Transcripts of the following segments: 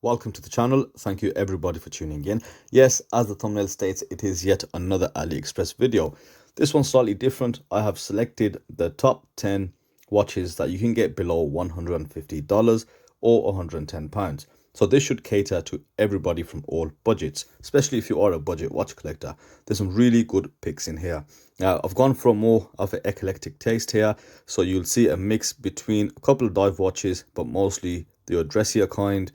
Welcome to the channel. Thank you everybody for tuning in. Yes, as the thumbnail states, it is yet another AliExpress video. This one's slightly different. I have selected the top 10 watches that you can get below $150 or £110. So this should cater to everybody from all budgets, especially if you are a budget watch collector. There's some really good picks in here. Now, I've gone for more of an eclectic taste here, so you'll see a mix between a couple of dive watches, but mostly the dressier kind,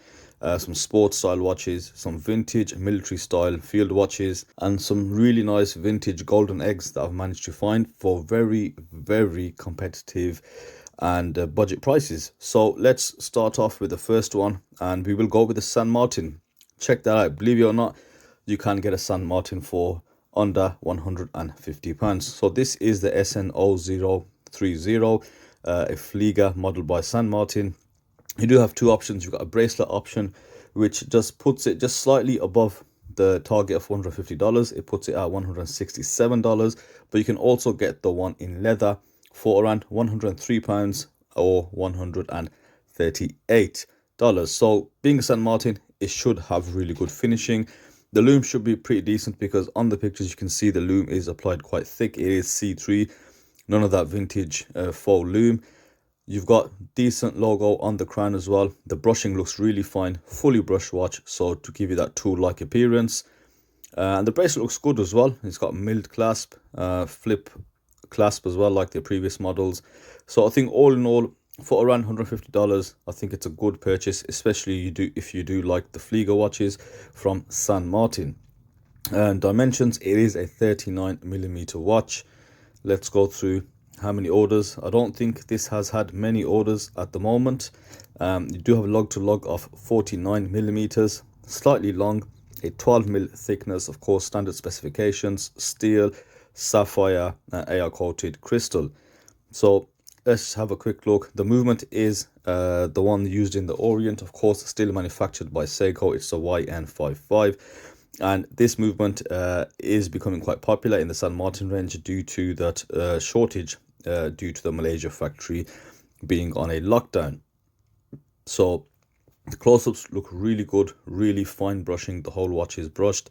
some sports style watches, some vintage military style field watches, and some really nice vintage golden eggs that I've managed to find for very competitive and budget prices. So let's start off with the first one, and we will go with the San Martin. Check that out. Believe it or not, you can get a San Martin for under £150. So this is the SN0030, a Flieger model by San Martin. You do have two options. You've got a bracelet option, which just puts it just slightly above the target of $150. It puts it at $167, but you can also get the one in leather for around £103 or $138. So being a San Martin, it should have really good finishing. The loom should be pretty decent because on the pictures you can see the loom is applied quite thick. It is C3, none of that vintage faux loom. You've got decent logo on the crown as well. The brushing looks really fine, fully brushed watch, so to give you that tool-like appearance. And the bracelet looks good as well. It's got milled clasp, flip clasp as well, like the previous models. So I think all in all, for around $150, I think it's a good purchase, especially if you do like the Flieger watches from San Martin. And dimensions, it is a 39mm watch. Let's go through how many orders. I don't think this has had many orders at the moment. You do have a lug to lug of 49mm, slightly long, a 12mm thickness, of course standard specifications, steel, sapphire and AR coated crystal. So let's have a quick look. The movement is the one used in the Orient, of course, still manufactured by Seiko. It's the YN55. And this movement is becoming quite popular in the San Martin range due to that shortage due to the Malaysia factory being on a lockdown. So the close-ups look really good, really fine brushing. The whole watch is brushed.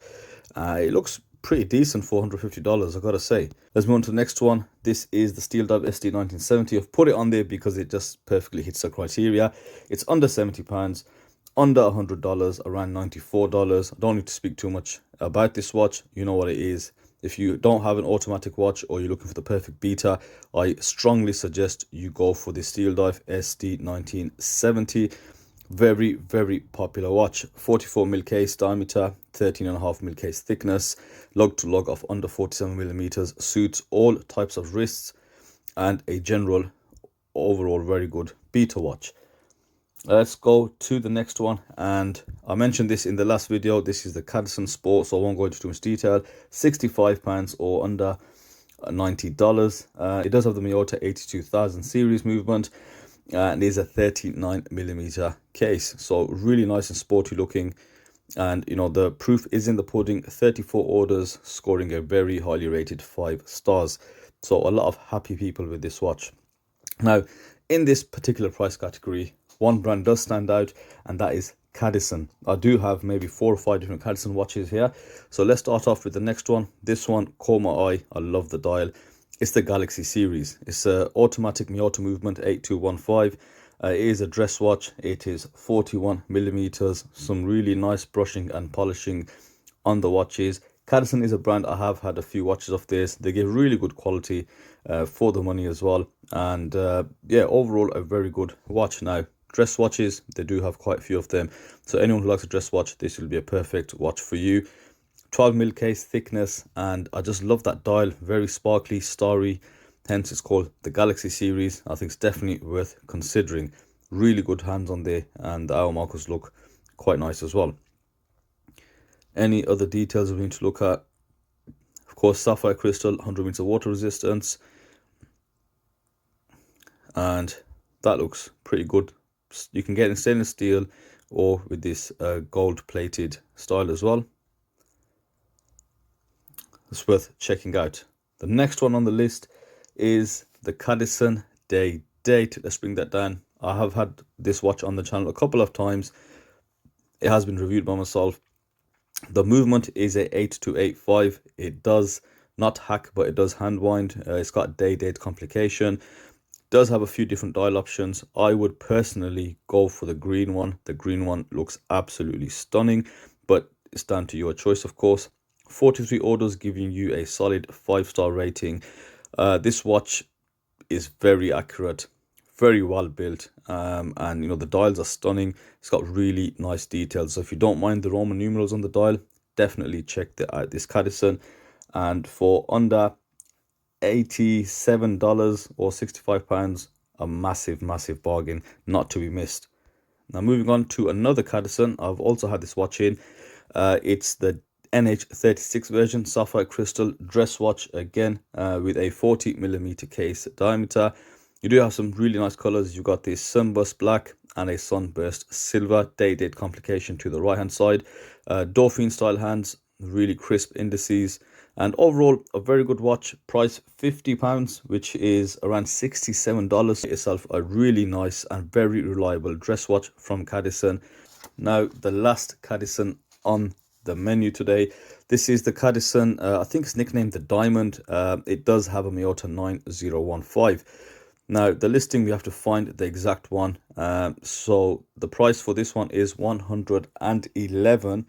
It looks pretty decent for $150, I gotta say. Let's move on to the next one. This is the Steeldive SD1970. I've put it on there because it just perfectly hits the criteria. It's under £70, under $100, around $94. I don't need to speak too much about this watch. You know what it is. If you don't have an automatic watch or you're looking for the perfect beta, I strongly suggest you go for the Steeldive SD1970. Very popular watch. 44mm case diameter, 13.5mm case thickness, lug to lug of under 47mm, suits all types of wrists, and a general overall very good beta watch. Let's go to the next one, and I mentioned this in the last video. This is the Cadisen Sport, so I won't go into too much detail. £65 or under $90. It does have the Miyota 82000 series movement, and is a 39mm case, so really nice and sporty looking. And you know, the proof is in the pudding. 34 orders, scoring a very highly rated 5 stars. So a lot of happy people with this watch. Now, in this particular price category, one brand does stand out, and that is Cadisen. I do have maybe 4 or 5 different Cadisen watches here. So let's start off with the next one. This one caught my eye. I love the dial. It's the Galaxy series. It's a automatic Miyota movement 8215. It is a dress watch. It is 41mm. Some really nice brushing and polishing on the watches. Cadisen is a brand I have had a few watches of this. They give really good quality for the money as well. And yeah, overall a very good watch. Now, dress watches, they do have quite a few of them. So anyone who likes a dress watch, this will be a perfect watch for you. 12mm case thickness, and I just love that dial. Very sparkly, starry, hence it's called the Galaxy series. I think it's definitely worth considering. Really good hands on there, and the hour markers look quite nice as well. Any other details we need to look at? Of course, sapphire crystal, 100 meters of water resistance, and that looks pretty good. You can get in stainless steel or with this gold plated style as well. It's worth checking out. The next one on the list is the Cadisen Day Date. Let's bring that down. I have had this watch on the channel a couple of times. It has been reviewed by myself. The movement is a 8285. It does not hack, but it does hand wind. It's got day-date complication. Does have a few different dial options. I would personally go for the green one. The green one looks absolutely stunning, but it's down to your choice, of course. 43 orders, giving you a solid 5-star rating. This watch is very accurate, very well built, and you know, the dials are stunning. It's got really nice details, so if you don't mind the Roman numerals on the dial, definitely check out this Cadisen. And for under $87 or £65, a massive bargain, not to be missed. Now moving on to another Cadisen, I've also had this watch in. It's the NH36 version, sapphire crystal dress watch, again with a 40mm case diameter. You do have some really nice colors. You've got this sunburst black and a sunburst silver. Day-date complication to the right hand side. Dauphine style hands, really crisp indices, and overall a very good watch. Price £50, which is around $67. Get yourself a really nice and very reliable dress watch from Cadisen. Now the last Cadisen on the menu today, this is the Cadisen, I think it's nicknamed the Diamond. It does have a Miyota 9015. Now the listing, we have to find the exact one. So the price for this one is £111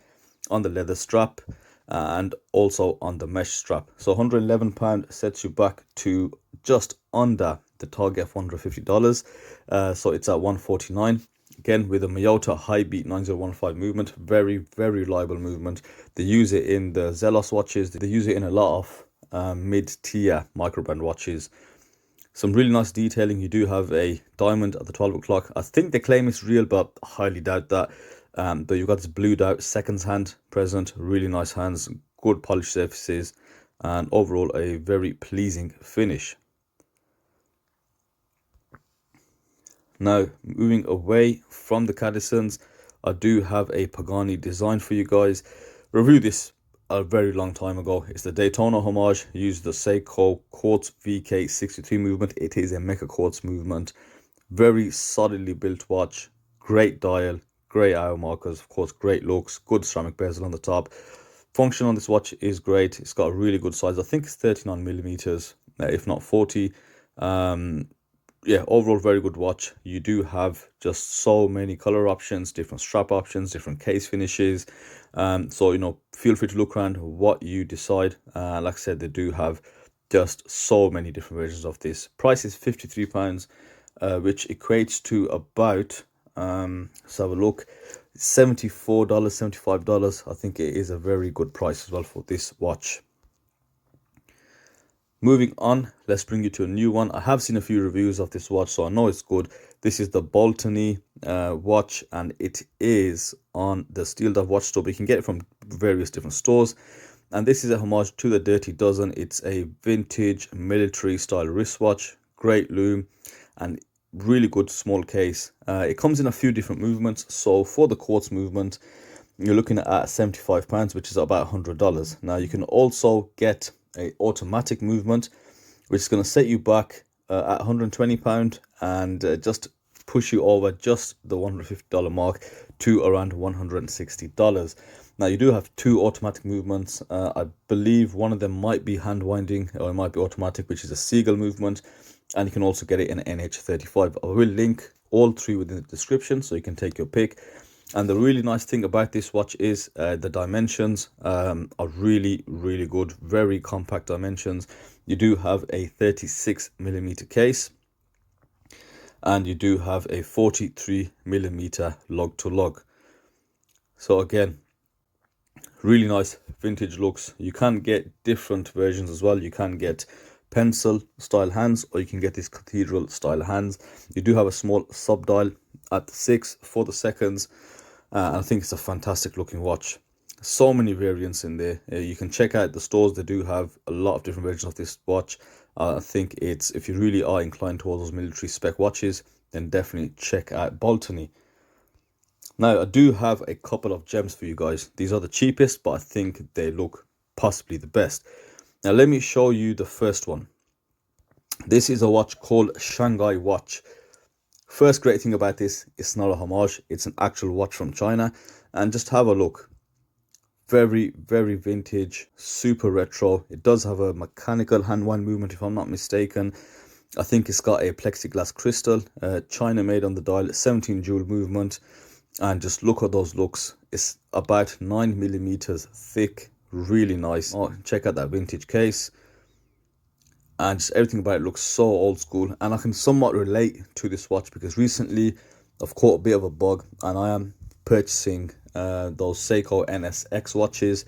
on the leather strap and also on the mesh strap. So £111 sets you back to just under the target of $150. So it's at $149. Again, with a Miyota high beat 9015 movement, very reliable movement. They use it in the Zelos watches. They use it in a lot of mid-tier microbrand watches. Some really nice detailing. You do have a diamond at the 12 o'clock. I think they claim it's real, but I highly doubt that. But you've got this blued out seconds hand present. Really nice hands, good polished surfaces, and overall a very pleasing finish. Now, moving away from the Cadisens, I do have a Pagani design for you guys. Reviewed this a very long time ago. It's the Daytona Homage. Used the Seiko Quartz VK63 movement. It is a Mecha Quartz movement. Very solidly built watch. Great dial, great hour markers, of course, great looks, good ceramic bezel on the top. Function on this watch is great. It's got a really good size. I think it's 39mm, if not 40. Yeah, overall very good watch. You do have just so many color options, different strap options, different case finishes. So, you know, feel free to look around what you decide. Like I said, they do have just so many different versions of this. Price is £53, which equates to about, let's have a look, $74, $75. I think it is a very good price as well for this watch. Moving on, let's bring you to a new one. I have seen a few reviews of this watch, so I know it's good. This is the Baltany watch, and it is on the Steeldive watch store, but you can get it from various different stores. And this is a homage to the Dirty Dozen. It's a vintage military style wristwatch, great lume, and really good small case. It comes in a few different movements. So for the quartz movement, you're looking at £75, which is about $100. Now you can also get a automatic movement, which is going to set you back at £120 and just push you over just the $150 mark to around $160. Now you do have two automatic movements. I believe one of them might be hand winding, or it might be automatic, which is a Seagull movement, and you can also get it in NH35. I will link all three within the description so you can take your pick. And the really nice thing about this watch is the dimensions are really good, very compact dimensions. You do have a 36mm case, and you do have a 43mm lug to lug. So again, really nice vintage looks. You can get different versions as well. You can get pencil style hands, or you can get this cathedral style hands. You do have a small sub dial at the 6 for the seconds. I think it's a fantastic looking watch. So many variants in there. You can check out the stores. They do have a lot of different versions of this watch. I think it's, if you really are inclined towards those military spec watches, then definitely check out Baltany. Now I do have a couple of gems for you guys. These are the cheapest, but I think they look possibly the best. Now let me show you the first one. This is a watch called Shanghai watch. First great thing about this, it's not a homage, it's an actual watch from China. and just have a look. Very, very vintage, super retro. It does have a mechanical hand wind movement if I'm not mistaken. I think it's got a plexiglass crystal, China made on the dial, 17 jewel movement, and just look at those looks. It's about 9mm thick, really nice. Oh, check out that vintage case, and just everything about it looks so old school. And I can somewhat relate to this watch because recently I've caught a bit of a bug and I am purchasing those Seiko NSX watches,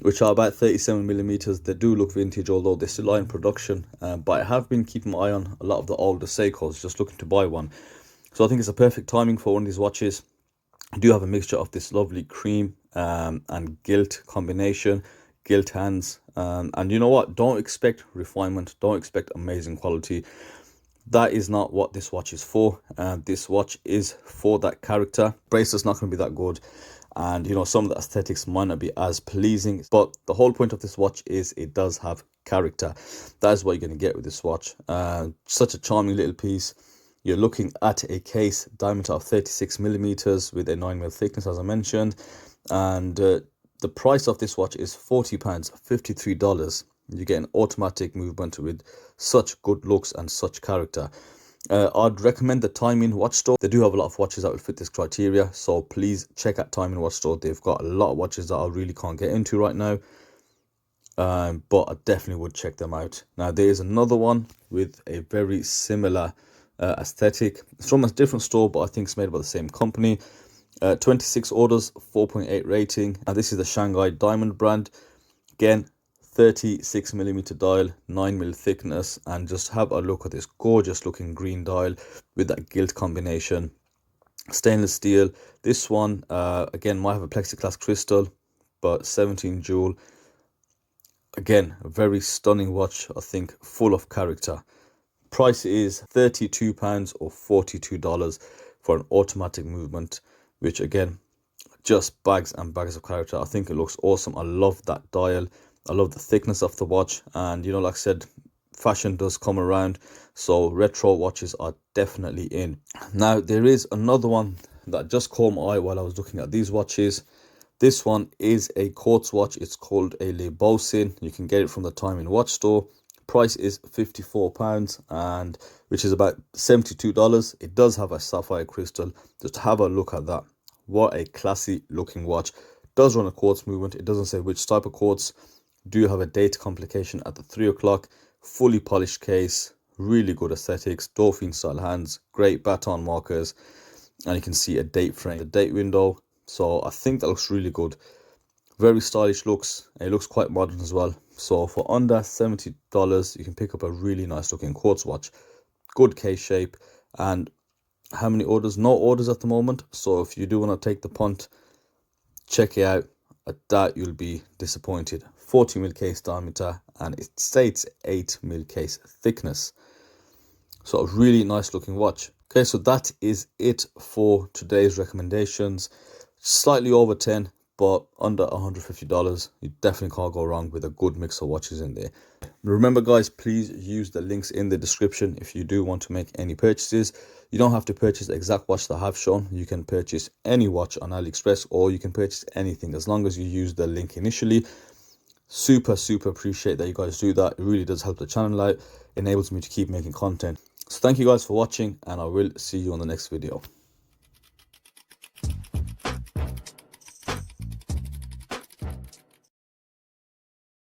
which are about 37mm. They do look vintage, although they still are in production, but I have been keeping my eye on a lot of the older Seikos, just looking to buy one. So I think it's a perfect timing for one of these watches. I do have a mixture of this lovely cream and gilt combination, gilt hands, and you know what, don't expect refinement, don't expect amazing quality. That is not what this watch is for. This watch is for that character. Bracelet's not going to be that good, and you know, some of the aesthetics might not be as pleasing, but the whole point of this watch is it does have character. That is what you're going to get with this watch. Such a charming little piece. You're looking at a case diameter of 36mm with a 9mm thickness, as I mentioned, and the price of this watch is £40, $53. You get an automatic movement with such good looks and such character. I'd recommend the Taimin watch store. They do have a lot of watches that will fit this criteria, so please check out Taimin watch store. They've got a lot of watches that I really can't get into right now, but I definitely would check them out. Now there is another one with a very similar aesthetic. It's from a different store, but I think it's made by the same company. 26 orders, 4.8 rating, and this is the Shanghai Diamond brand. Again, 36mm dial, 9mm thickness, and just have a look at this gorgeous looking green dial with that gilt combination. Stainless steel. This one again might have a plexiglass crystal, but 17 jewel. Again, a very stunning watch, I think, full of character. Price is £32 or $42 for an automatic movement, which again, just bags and bags of character. I think it looks awesome. I love that dial. I love the thickness of the watch, and you know, like I said, fashion does come around, so retro watches are definitely in. Now there is another one that just caught my eye while I was looking at these watches. This one is a quartz watch. It's called a Lebosin. You can get it from the Taimin watch store. Price is £54, and which is about $72. It does have a sapphire crystal. Just have a look at that. What a classy looking watch. Does run a quartz movement. It doesn't say which type of quartz. Do have a date complication at the 3 o'clock. Fully polished case, really good aesthetics, dolphin style hands, great baton markers, and you can see a date frame, the date window. So I think that looks really good. Very stylish looks. It looks quite modern as well. So for under $70, you can pick up a really nice looking quartz watch. Good case shape. And how many orders? No orders at the moment. So if you do want to take the punt, check it out. At that, you'll be disappointed. 40mm case diameter, and it states 8mm case thickness. So a really nice looking watch. Okay, so that is it for today's recommendations. Slightly over 10, but under $150. You definitely can't go wrong with a good mix of watches in there. Remember guys, please use the links in the description if you do want to make any purchases. You don't have to purchase the exact watch that I have shown. You can purchase any watch on AliExpress, or you can purchase anything as long as you use the link initially. Super appreciate that you guys do that. It really does help the channel out, enables me to keep making content. So thank you guys for watching, and I will see you on the next video.